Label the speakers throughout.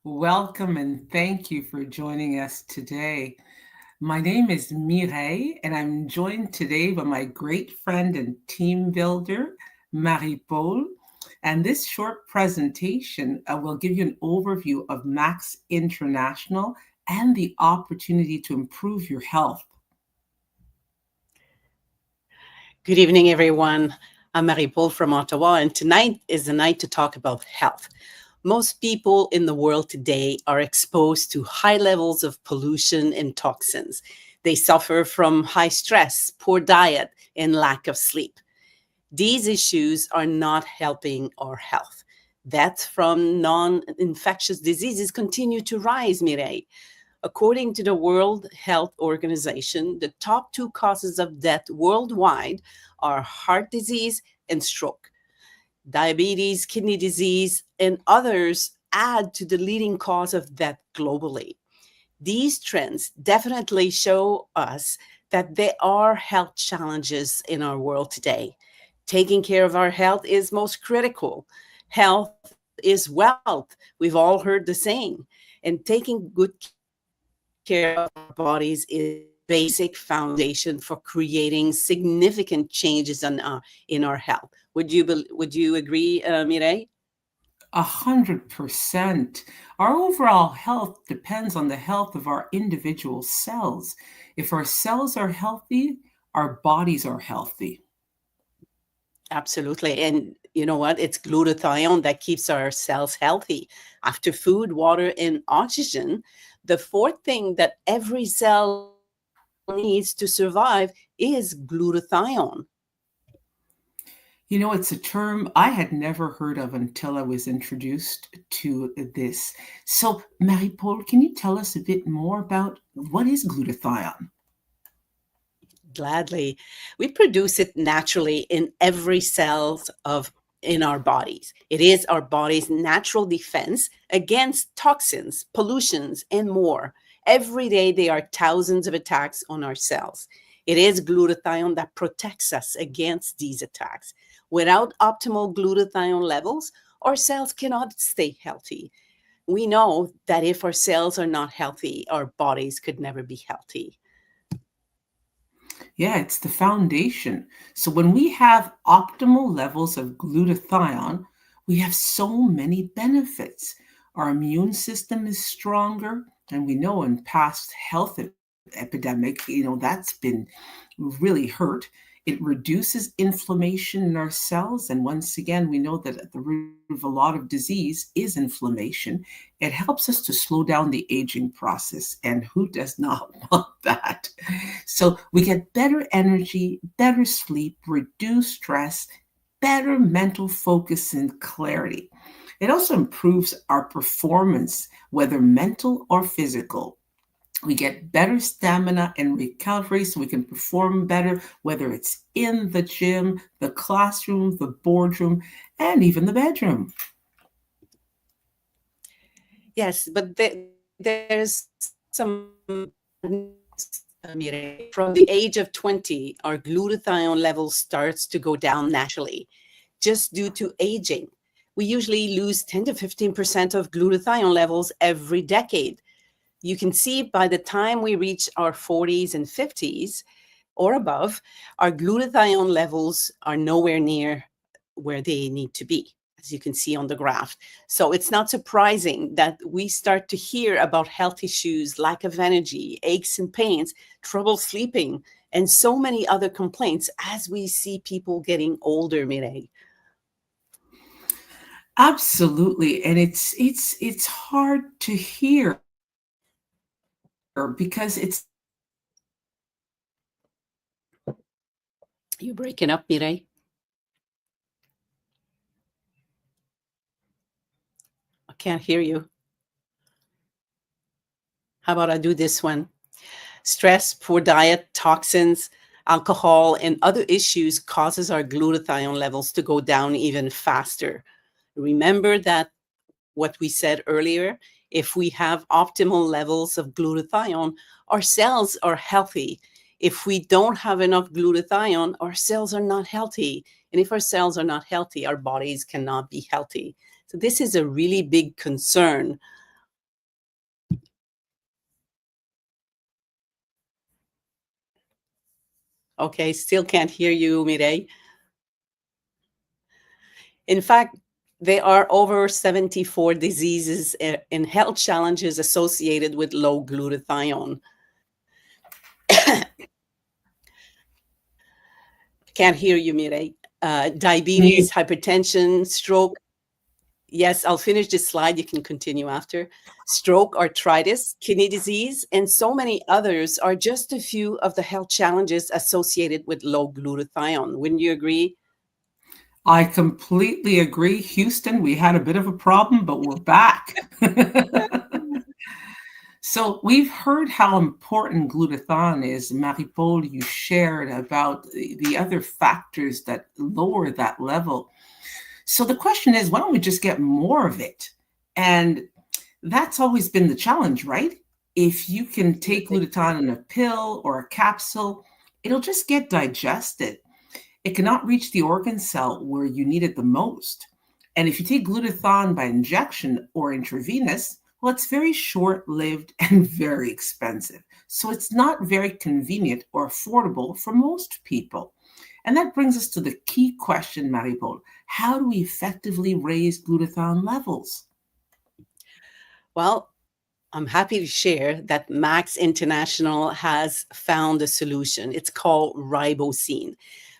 Speaker 1: Welcome and thank you for joining us today. My name is Mireille, and I'm joined today by my great friend and team builder, Marie-Paul. And this short presentation will give you an overview of Max International and the opportunity to improve your health.
Speaker 2: Good evening, everyone. I'm Marie-Paul from Ottawa, and tonight is the night to talk about health. Most people in the world today are exposed to high levels of pollution and toxins. They suffer from high stress, poor diet, and lack of sleep. These issues are not helping our health. Deaths from non-infectious diseases continue to rise, Mireille. According to the World Health Organization, the top two causes of death worldwide are heart disease and stroke. Diabetes, kidney disease, and others add to the leading cause of death globally. These trends definitely show us that there are health challenges in our world today. Taking care of our health is most critical. Health is wealth. We've all heard the saying. And taking good care of our bodies is a basic foundation for creating significant changes in our health. Would you agree, Mireille?
Speaker 1: 100%. Our overall health depends on the health of our individual cells. If our cells are healthy, our bodies are healthy.
Speaker 2: Absolutely. And you know what? It's glutathione that keeps our cells healthy. After food, water, and oxygen, the fourth thing that every cell needs to survive is glutathione.
Speaker 1: It's a term I had never heard of until I was introduced to this. So, Marie-Paul, can you tell us a bit more about what is glutathione?
Speaker 2: Gladly. We produce it naturally in every cells of in our bodies. It is our body's natural defense against toxins, pollutions, and more. Every day there are thousands of attacks on our cells. It is glutathione that protects us against these attacks. Without optimal glutathione levels, our cells cannot stay healthy. We know that if our cells are not healthy, our bodies could never be healthy.
Speaker 1: Yeah, it's the foundation. So, when we have optimal levels of glutathione, we have so many benefits. Our immune system is stronger, and we know in past health epidemic, that's been really hurt. It reduces inflammation in our cells. And once again, we know that at the root of a lot of disease is inflammation. It helps us to slow down the aging process. And who does not want that? So we get better energy, better sleep, reduced stress, better mental focus and clarity. It also improves our performance, whether mental or physical. We get better stamina and recovery so we can perform better, whether it's in the gym, the classroom, the boardroom, and even the bedroom.
Speaker 2: Yes, but there's some Mire. From the age of 20, our glutathione level starts to go down naturally, just due to aging. We usually lose 10 to 15% of glutathione levels every decade. You can see by the time we reach our 40s and 50s or above, our glutathione levels are nowhere near where they need to be, as you can see on the graph. So it's not surprising that we start to hear about health issues, lack of energy, aches and pains, trouble sleeping, and so many other complaints as we see people getting older, Mireille.
Speaker 1: Absolutely. And it's hard to hear because it's
Speaker 2: You're breaking up, Mireille. I can't hear you. How about I do this one? Stress, poor diet, toxins, alcohol, and other issues causes our glutathione levels to go down even faster. Remember that what we said earlier, if we have optimal levels of glutathione, our cells are healthy. If we don't have enough glutathione, our cells are not healthy. And if our cells are not healthy, our bodies cannot be healthy. So this is a really big concern Okay, still can't hear you, Mireille. In fact, there are over 74 diseases and health challenges associated with low glutathione. Can't hear you, Mireille. Diabetes, hypertension, stroke. Yes, I'll finish this slide. You can continue after. Stroke, arthritis, kidney disease, and so many others are just a few of the health challenges associated with low glutathione. Wouldn't you agree?
Speaker 1: I completely agree. Houston, we had a bit of a problem, but we're back. So we've heard how important glutathione is. Marie-Paul, you shared about the other factors that lower that level. So the question is, why don't we just get more of it? And that's always been the challenge, right? If you can take glutathione in a pill or a capsule, it'll just get digested. It cannot reach the organ cell where you need it the most. And if you take glutathione by injection or intravenous, well, it's very short-lived and very expensive. So it's not very convenient or affordable for most people. And that brings us to the key question, Marie-Paul. How do we effectively raise glutathione levels?
Speaker 2: Well, I'm happy to share that Max International has found a solution. It's called RiboCeine.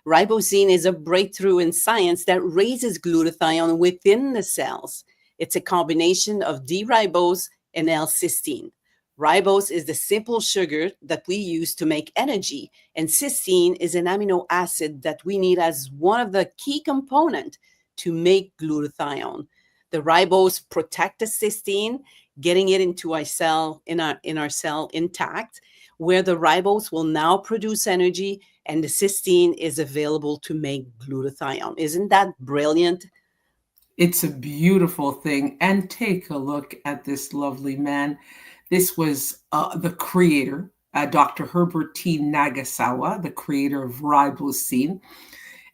Speaker 2: RiboCeine is a breakthrough in science that raises glutathione within the cells. It's a combination of D-ribose and L-cysteine. Ribose is the simple sugar that we use to make energy, and cysteine is an amino acid that we need as one of the key components to make glutathione. The ribose protect the cysteine, getting it into our cell in our cell intact, where the ribose will now produce energy and the cysteine is available to make glutathione. Isn't that brilliant?
Speaker 1: It's a beautiful thing. And take a look at this lovely man. This was the creator, Dr. Herbert T. Nagasawa, the creator of RiboCeine.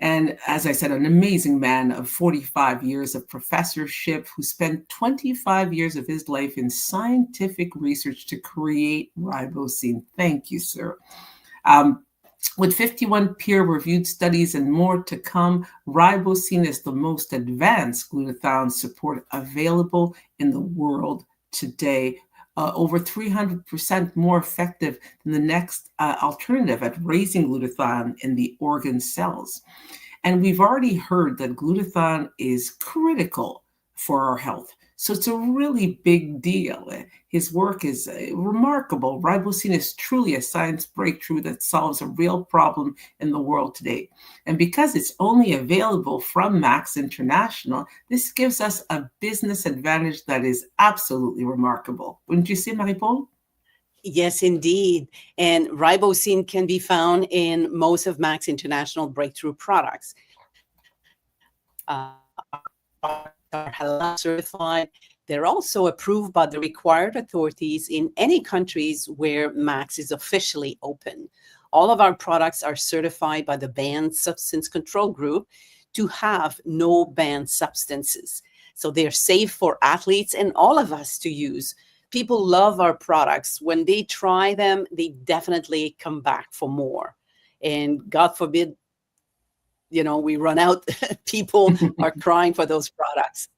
Speaker 1: And as I said, an amazing man of 45 years of professorship who spent 25 years of his life in scientific research to create RiboCeine. Thank you, sir. With 51 peer-reviewed studies and more to come, RiboCeine is the most advanced glutathione support available in the world today. Over 300% more effective than the next alternative at raising glutathione in the organ cells. And we've already heard that glutathione is critical for our health. So it's a really big deal. His work is remarkable. RiboCeine is truly a science breakthrough that solves a real problem in the world today. And because it's only available from Max International, this gives us a business advantage that is absolutely remarkable. Wouldn't you say, Marie-Paul?
Speaker 2: Yes, indeed. And RiboCeine can be found in most of Max International breakthrough products. Are halal certified. They're also approved by the required authorities in any countries where Max is officially open. All of our products are certified by the Banned Substance Control Group to have no banned substances. So they're safe for athletes and all of us to use. People love our products. When they try them, they definitely come back for more. And God forbid, we run out, people are crying for those products.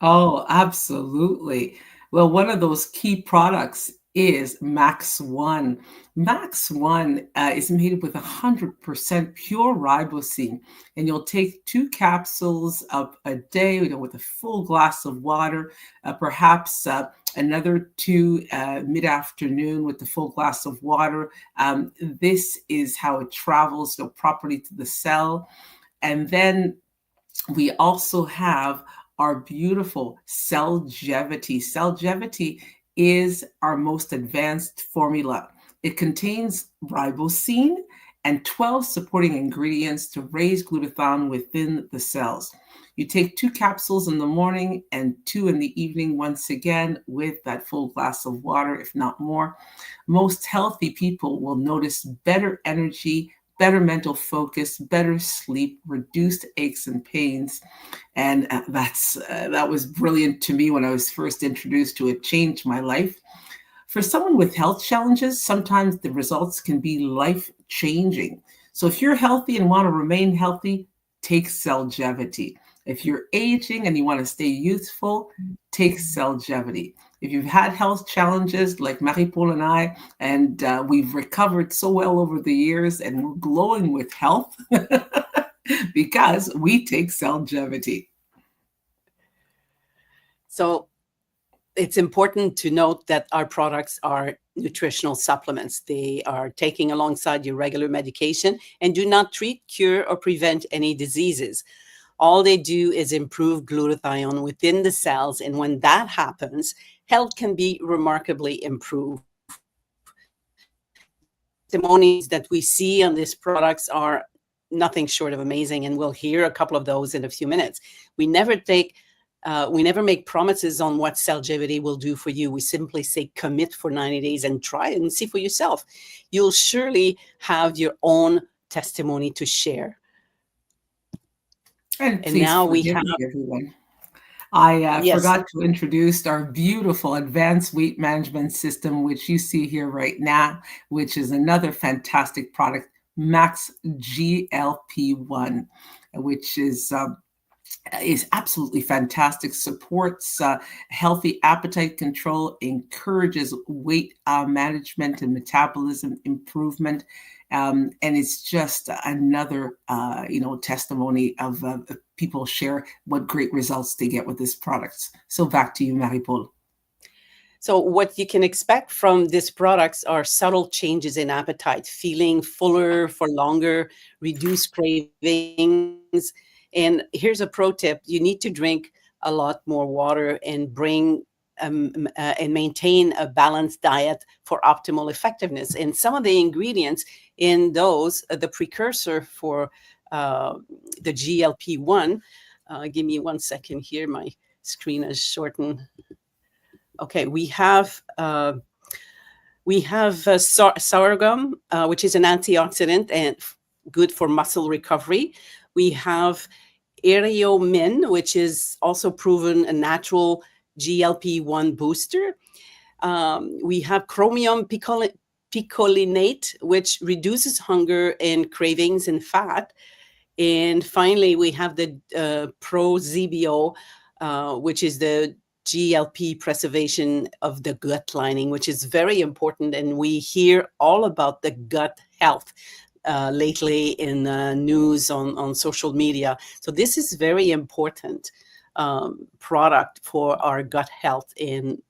Speaker 1: Oh, absolutely. Well, one of those key products is MaxOne. MaxOne is made with 100% pure ribosine, and you'll take 2 capsules a day, with a full glass of water, perhaps another 2 mid-afternoon with the full glass of water. This is how it travels, properly to the cell. And then we also have our beautiful Cellgevity. Cellgevity is our most advanced formula. It contains ribosine and 12 supporting ingredients to raise glutathione within the cells. You take 2 capsules in the morning and 2 in the evening, once again, with that full glass of water, if not more. Most healthy people will notice better energy, better mental focus, better sleep, reduced aches and pains. And that was brilliant to me when I was first introduced to it. Changed my life. For someone with health challenges, sometimes the results can be life-changing. So if you're healthy and want to remain healthy, take Cellgevity. If you're aging and you want to stay youthful, take Cellgevity. If you've had health challenges like Marie-Paul and I, and we've recovered so well over the years and we're glowing with health because we take Cellgevity.
Speaker 2: So it's important to note that our products are nutritional supplements. They are taken alongside your regular medication and do not treat, cure, or prevent any diseases. All they do is improve glutathione within the cells. And when that happens, health can be remarkably improved. Testimonies that we see on these products are nothing short of amazing. And we'll hear a couple of those in a few minutes. We never make promises on what Cellgevity will do for you. We simply say commit for 90 days and try it and see for yourself. You'll surely have your own testimony to share.
Speaker 1: And please
Speaker 2: now we
Speaker 1: forgive
Speaker 2: have
Speaker 1: me, everyone. I
Speaker 2: Yes.
Speaker 1: forgot to introduce our beautiful advanced weight management system, which you see here right now, which is another fantastic product, Max GLP-1, which is absolutely fantastic, supports healthy appetite control, encourages weight management and metabolism improvement. And it's just another, testimony of people share what great results they get with this product. So back to you, Marie-Paul.
Speaker 2: So what you can expect from these products are subtle changes in appetite, feeling fuller for longer, reduced cravings. And here's a pro tip. You need to drink a lot more water and and maintain a balanced diet for optimal effectiveness. And some of the ingredients in those, the precursor for the GLP-1, give me 1 second here. My screen is shortened. Okay, we have sorghum, which is an antioxidant and good for muscle recovery. We have Eriomin, which is also proven a natural GLP-1 booster. We have chromium picolinate, which reduces hunger and cravings and fat. And finally, we have the Prozebio, which is the GLP preservation of the gut lining, which is very important. And we hear all about the gut health lately in news on social media. So this is very important product for our gut health and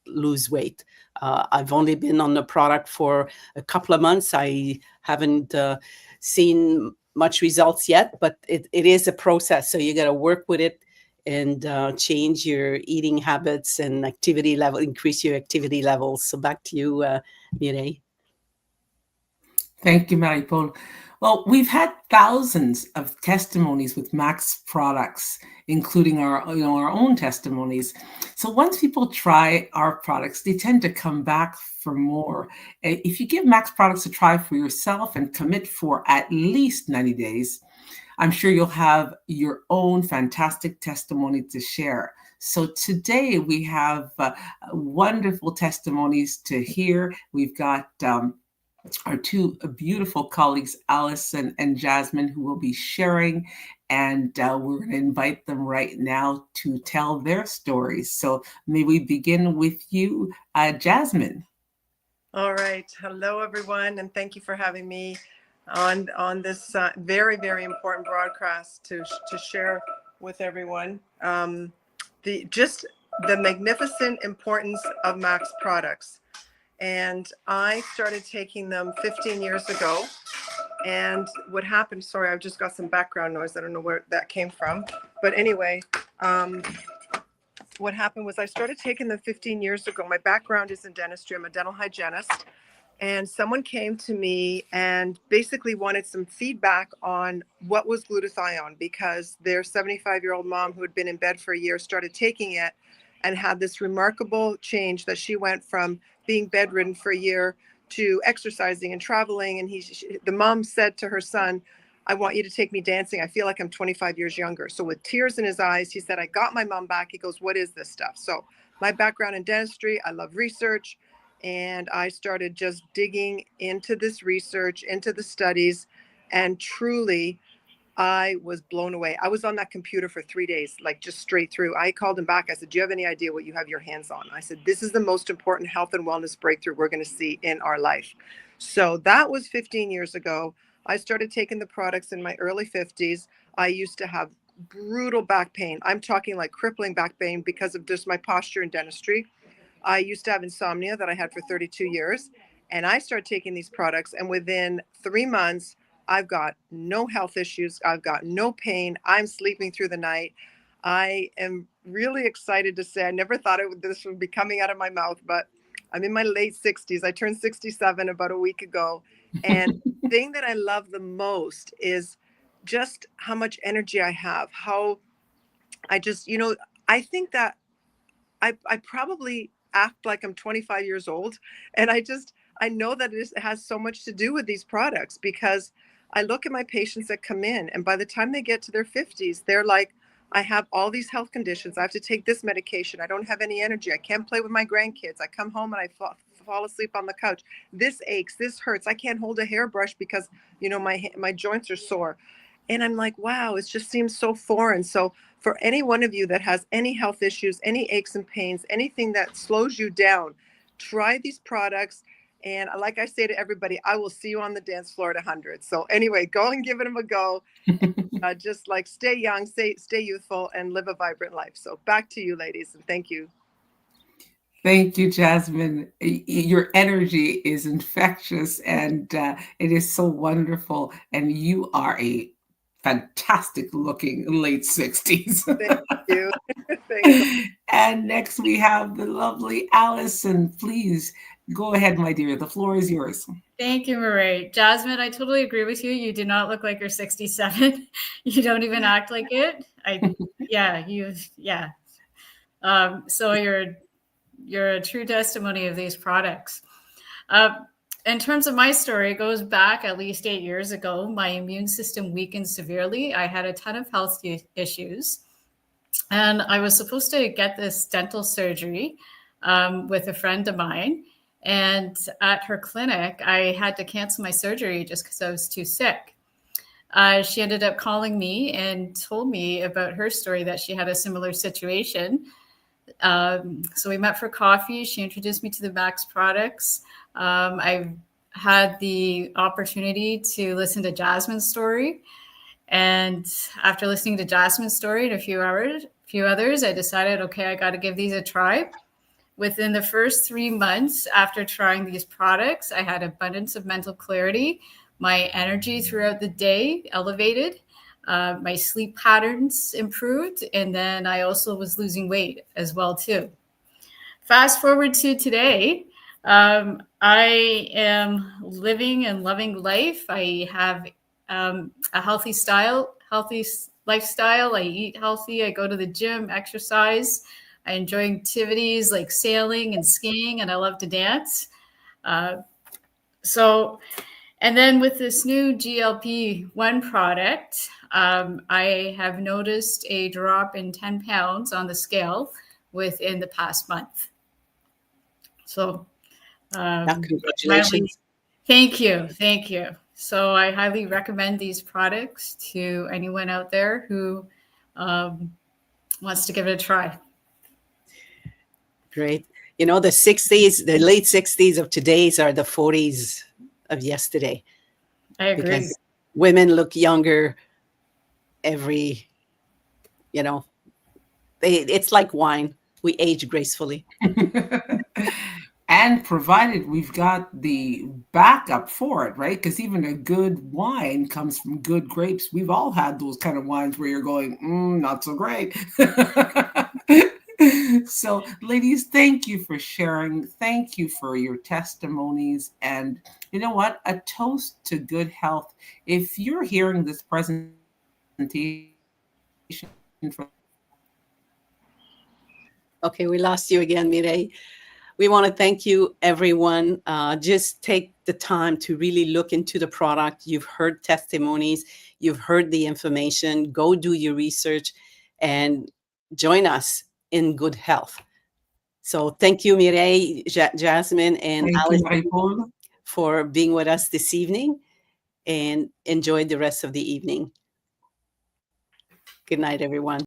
Speaker 2: lose weight. I've only been on the product for a couple of months. I haven't seen much results yet, but it is a process. So you got to work with it and change your eating habits and activity level, increase your activity levels. So back to you, Mireille.
Speaker 1: Thank you, Marie-Paul. Well, we've had thousands of testimonies with Max products, including our own testimonies. So once people try our products, they tend to come back for more. If you give Max products a try for yourself and commit for at least 90 days, I'm sure you'll have your own fantastic testimony to share. So today we have wonderful testimonies to hear. We've got our two beautiful colleagues, Allison and Jasmine, who will be sharing, and we're going to invite them right now to tell their stories. So may we begin with you, Jasmine.
Speaker 3: All right. Hello, everyone, and thank you for having me on this very, very important broadcast to share with everyone the magnificent importance of Max products. And I started taking them 15 years ago. And what happened, sorry, I've just got some background noise. I don't know where that came from. But anyway, what happened was I started taking them 15 years ago. My background is in dentistry. I'm a dental hygienist. And someone came to me and basically wanted some feedback on what was glutathione, because their 75-year-old mom who had been in bed for a year started taking it and had this remarkable change that she went from being bedridden for a year to exercising and traveling. And the mom said to her son, I want you to take me dancing. I feel like I'm 25 years younger. So with tears in his eyes, he said, I got my mom back. He goes, what is this stuff? So my background in dentistry, I love research. and I started just digging into this research, into the studies, and truly I was blown away. I was on that computer for 3 days, like just straight through. I called him back. I said, "Do you have any idea what you have your hands on?" I said, "This is the most important health and wellness breakthrough we're going to see in our life." So that was 15 years ago. I started taking the products in my early 50s. I used to have brutal back pain. I'm talking like crippling back pain because of just my posture and dentistry. I used to have insomnia that I had for 32 years. And I started taking these products, and within 3 months, I've got no health issues. I've got no pain. I'm sleeping through the night. I am really excited to say I never thought this would be coming out of my mouth, but I'm in my late 60s. I turned 67 about a week ago. And the thing that I love the most is just how much energy I have, how I just, I think that I probably act like I'm 25 years old. And I know that it has so much to do with these products, because I look at my patients that come in, and by the time they get to their 50s, they're like, I have all these health conditions. I have to take this medication. I don't have any energy. I can't play with my grandkids. I come home and I fall asleep on the couch. This aches. This hurts. I can't hold a hairbrush because, my joints are sore. And I'm like, wow, it just seems so foreign. So for any one of you that has any health issues, any aches and pains, anything that slows you down, try these products. And like I say to everybody, I will see you on the dance floor at 100. So anyway, go and give them a go. Just like stay young, stay youthful, and live a vibrant life. So back to you, ladies, and thank you.
Speaker 1: Thank you, Jasmine. Your energy is infectious, and it is so wonderful. And you are a fantastic looking late 60s.
Speaker 3: Thank you. Thanks.
Speaker 1: And next we have the lovely Allison. Please go ahead, my dear. The floor is yours.
Speaker 4: Thank you, Marie. Jasmine, I totally agree with you. You do not look like you're 67. You don't even act like it. So you're a true testimony of these products. In terms of my story, it goes back at least 8 years ago. My immune system weakened severely. I had a ton of health issues. And I was supposed to get this dental surgery with a friend of mine. And at her clinic, I had to cancel my surgery just because I was too sick. She ended up calling me and told me about her story, that she had a similar situation. So we met for coffee. She introduced me to the Max products. I've had the opportunity to listen to Jasmine's story. And after listening to Jasmine's story and a few others, I decided, okay, I got to give these a try. Within the first 3 months after trying these products, I had abundance of mental clarity. My energy throughout the day elevated. My sleep patterns improved. And then I also was losing weight as well, too. Fast forward to today. I am living and loving life. I have a healthy lifestyle. I eat healthy. I go to the gym, exercise. I enjoy activities like sailing and skiing, and I love to dance. And then with this new GLP-1 product, I have noticed a drop in 10 pounds on the scale within the past month. So
Speaker 2: congratulations.
Speaker 4: Thank you. So I highly recommend these products to anyone out there who wants to give it a try.
Speaker 2: Great. The late 60s of today's are the 40s of yesterday.
Speaker 4: I agree.
Speaker 2: Because women look younger it's like wine. We age gracefully.
Speaker 1: And provided we've got the backup for it, right? Because even a good wine comes from good grapes. We've all had those kind of wines where you're going, not so great. So, ladies, thank you for sharing. Thank you for your testimonies. And you know what? A toast to good health. If you're hearing this presentation from...
Speaker 2: Okay, we lost you again, Mireille. We want to thank you, everyone. Just take the time to really look into the product. You've heard testimonies. You've heard the information. Go do your research and join us in good health. So thank you, Mireille, Jasmine, and
Speaker 1: Thank you,
Speaker 2: Alice,
Speaker 1: Marie-Paul.
Speaker 2: for being with us this evening, and enjoy the rest of the evening. Good night, everyone.